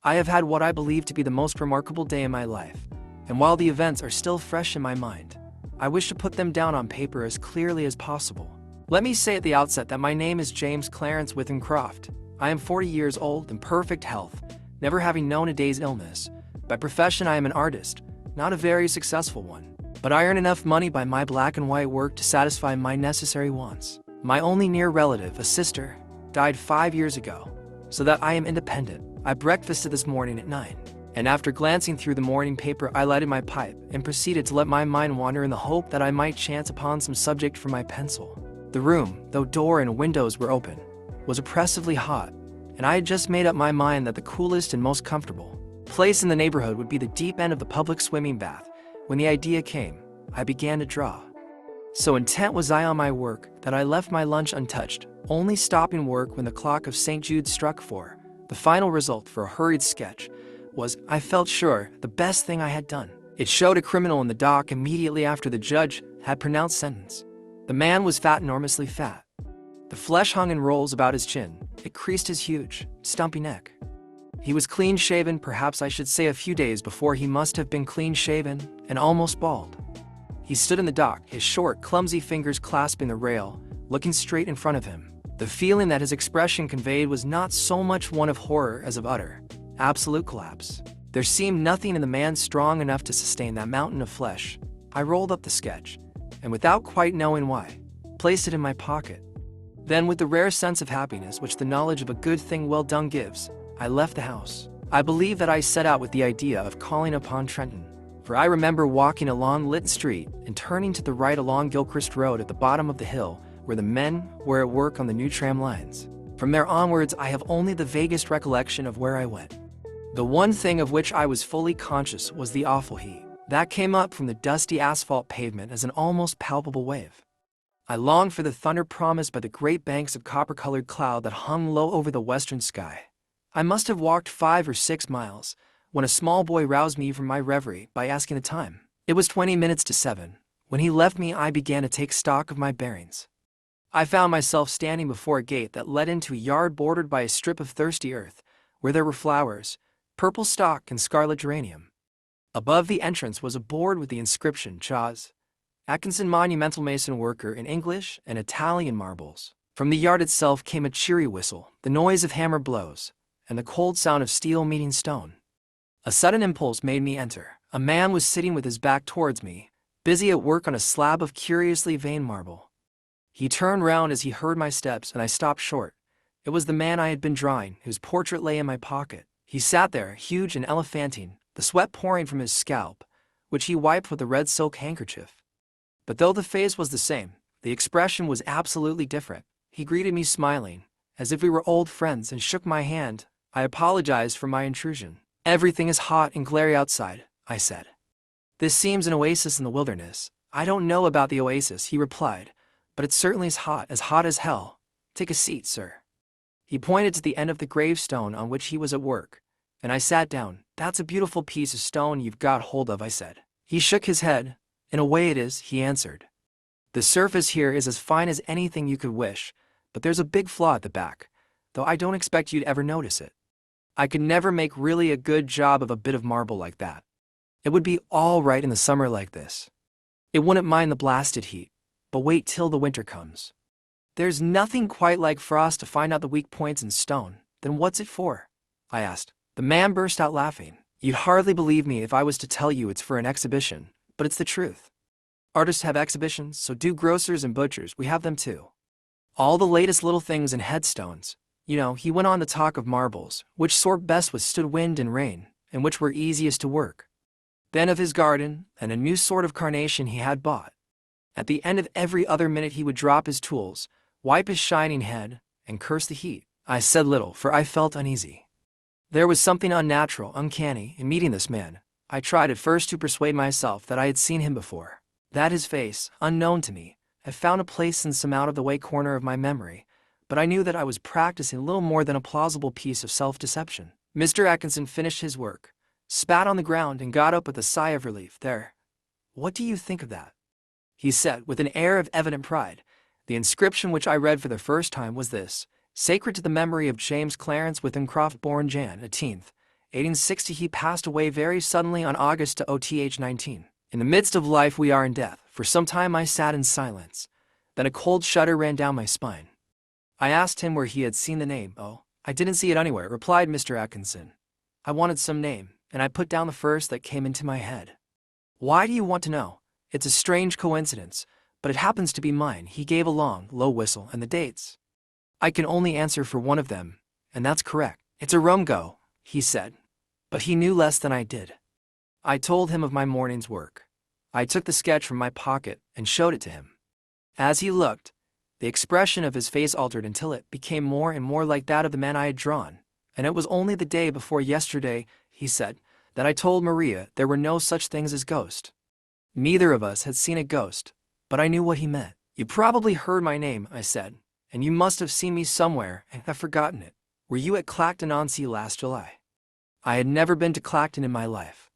I have had what I believe to be the most remarkable day in my life, and while the events are still fresh in my mind, I wish to put them down on paper as clearly as possible. Let me say at the outset that my name is James Clarence Withenscroft. I am 40 years old in perfect health, never having known a day's illness. By profession, I am an artist, not a very successful one, but I earn enough money by my black and white work to satisfy my necessary wants. My only near relative, a sister, died 5 years ago, so that I am independent. I breakfasted this morning at 9, and after glancing through the morning paper, I lighted my pipe and proceeded to let my mind wander in the hope that I might chance upon some subject for my pencil. The room, though door and windows were open, was oppressively hot, and I had just made up my mind that the coolest and most comfortable place in the neighborhood would be the deep end of the public swimming bath. When the idea came, I began to draw. So intent was I on my work that I left my lunch untouched, only stopping work when the clock of St. Jude struck 4. The final result for a hurried sketch was, I felt sure, the best thing I had done. It showed a criminal in the dock immediately after the judge had pronounced sentence. The man was fat, enormously fat. The flesh hung in rolls about his chin. It creased his huge, stumpy neck. He was clean-shaven, perhaps I should say a few days before he must have been clean-shaven, and almost bald. He stood in the dock, his short, clumsy fingers clasping the rail, looking straight in front of him. The feeling that his expression conveyed was not so much one of horror as of utter, absolute collapse. There seemed nothing in the man strong enough to sustain that mountain of flesh. I rolled up the sketch, and without quite knowing why, placed it in my pocket. Then, with the rare sense of happiness which the knowledge of a good thing well done gives, I left the house. I believe that I set out with the idea of calling upon Trenton, for I remember walking along Lytton Street and turning to the right along Gilchrist Road at the bottom of the hill where the men were at work on the new tram lines. From there onwards, I have only the vaguest recollection of where I went. The one thing of which I was fully conscious was the awful heat that came up from the dusty asphalt pavement as an almost palpable wave. I longed for the thunder promised by the great banks of copper-colored cloud that hung low over the western sky. I must have walked 5 or 6 miles when a small boy roused me from my reverie by asking the time. It was 20 minutes to 7. When he left me, I began to take stock of my bearings. I found myself standing before a gate that led into a yard bordered by a strip of thirsty earth, where there were flowers, purple stock and scarlet geranium. Above the entrance was a board with the inscription Chas. Atkinson, monumental mason worker, in English and Italian marbles. From the yard itself came a cheery whistle, the noise of hammer blows, and the cold sound of steel meeting stone. A sudden impulse made me enter. A man was sitting with his back towards me, busy at work on a slab of curiously veined marble. He turned round as he heard my steps, and I stopped short. It was the man I had been drawing, whose portrait lay in my pocket. He sat there, huge and elephantine, the sweat pouring from his scalp, which he wiped with a red silk handkerchief. But though the face was the same, the expression was absolutely different. He greeted me smiling, as if we were old friends, and shook my hand. I apologized for my intrusion. Everything is hot and glary outside, I said. This seems an oasis in the wilderness. I don't know about the oasis, he replied, but it certainly is hot as hell. Take a seat, sir. He pointed to the end of the gravestone on which he was at work, and I sat down. That's a beautiful piece of stone you've got hold of, I said. He shook his head. In a way it is, he answered. The surface here is as fine as anything you could wish, but there's a big flaw at the back, though I don't expect you'd ever notice it. I could never make really a good job of a bit of marble like that. It would be all right in the summer like this. It wouldn't mind the blasted heat, but wait till the winter comes. There's nothing quite like frost to find out the weak points in stone. Then what's it for? I asked. The man burst out laughing. You'd hardly believe me if I was to tell you it's for an exhibition, but it's the truth. Artists have exhibitions, so do grocers and butchers. We have them too. All the latest little things and headstones. You know, he went on to talk of marbles, which sort best withstood wind and rain, and which were easiest to work. Then of his garden, and a new sort of carnation he had bought. At the end of every other minute he would drop his tools, wipe his shining head, and curse the heat. I said little, for I felt uneasy. There was something unnatural, uncanny, in meeting this man. I tried at first to persuade myself that I had seen him before, that his face, unknown to me, had found a place in some out-of-the-way corner of my memory, but I knew that I was practicing little more than a plausible piece of self-deception. Mr. Atkinson finished his work, spat on the ground, and got up with a sigh of relief. There. What do you think of that? He said, with an air of evident pride. The inscription which I read for the first time was this: Sacred to the memory of James Clarence Withenscroft, born Jan. 18th, 1860. He passed away very suddenly on August 19. In the midst of life we are in death. For some time I sat in silence. Then a cold shudder ran down my spine. I asked him where he had seen the name. "Oh, I didn't see it anywhere," replied Mr. Atkinson. "I wanted some name, and I put down the first that came into my head." "Why do you want to know?" "It's a strange coincidence, but it happens to be mine." He gave a long, low whistle. "And the dates? I can only answer for one of them, and that's correct." "It's a Rumgo," he said. But he knew less than I did. I told him of my morning's work. I took the sketch from my pocket and showed it to him. As he looked, the expression of his face altered until it became more and more like that of the man I had drawn. "And it was only the day before yesterday," he said, "that I told Maria there were no such things as ghosts." Neither of us had seen a ghost, but I knew what he meant. "You probably heard my name," I said, "and you must have seen me somewhere and have forgotten it. Were you at Clacton-on-Sea last July?" I had never been to Clacton in my life.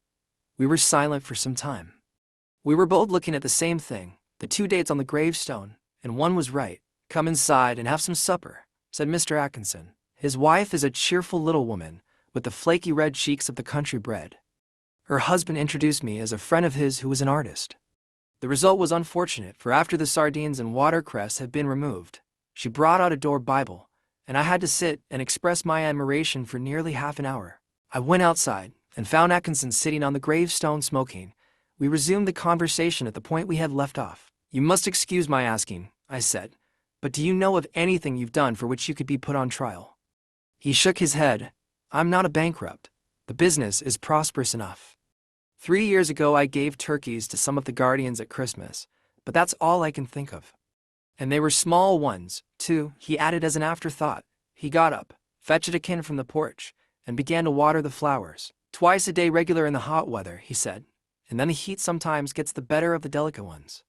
We were silent for some time. We were both looking at the same thing, the two dates on the gravestone, and one was right. "Come inside and have some supper," said Mr. Atkinson. His wife is a cheerful little woman, with the flaky red cheeks of the country bred. Her husband introduced me as a friend of his who was an artist. The result was unfortunate, for after the sardines and watercress had been removed, she brought out a door Bible, and I had to sit and express my admiration for nearly half an hour. I went outside and found Atkinson sitting on the gravestone smoking. We resumed the conversation at the point we had left off. "You must excuse my asking," I said, "but do you know of anything you've done for which you could be put on trial?" He shook his head. "I'm not a bankrupt. The business is prosperous enough. 3 years ago I gave turkeys to some of the guardians at Christmas, but that's all I can think of. And they were small ones, too," he added as an afterthought. He got up, fetched a can from the porch, and began to water the flowers. "Twice a day regular in the hot weather," he said, "and then the heat sometimes gets the better of the delicate ones.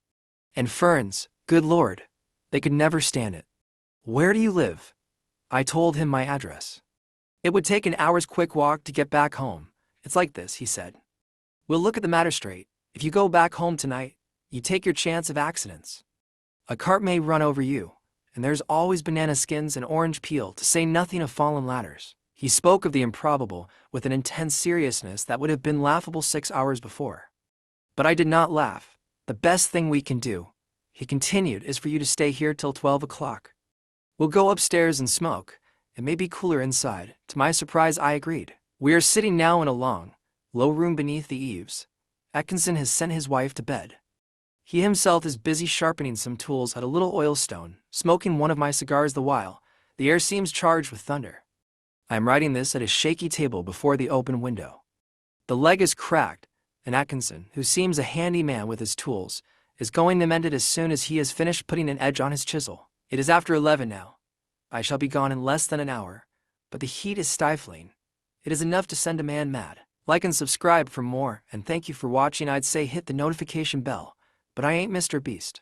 And ferns, good Lord, they could never stand it." "Where do you live?" I told him my address. "It would take an hour's quick walk to get back home. It's like this," he said. "We'll look at the matter straight. If you go back home tonight, you take your chance of accidents. A cart may run over you, and there's always banana skins and orange peel, to say nothing of fallen ladders." He spoke of the improbable with an intense seriousness that would have been laughable 6 hours before. But I did not laugh. "The best thing we can do," he continued, "is for you to stay here till 12 o'clock. We'll go upstairs and smoke. It may be cooler inside." To my surprise, I agreed. We are sitting now in a long, low room beneath the eaves. Atkinson has sent his wife to bed. He himself is busy sharpening some tools at a little oilstone, smoking one of my cigars the while. The air seems charged with thunder. I am writing this at a shaky table before the open window. The leg is cracked, and Atkinson, who seems a handy man with his tools, is going to mend it as soon as he has finished putting an edge on his chisel. It is after 11 now. I shall be gone in less than an hour, but the heat is stifling. It is enough to send a man mad. Like and subscribe for more, and thank you for watching. I'd say hit the notification bell, but I ain't Mr. Beast.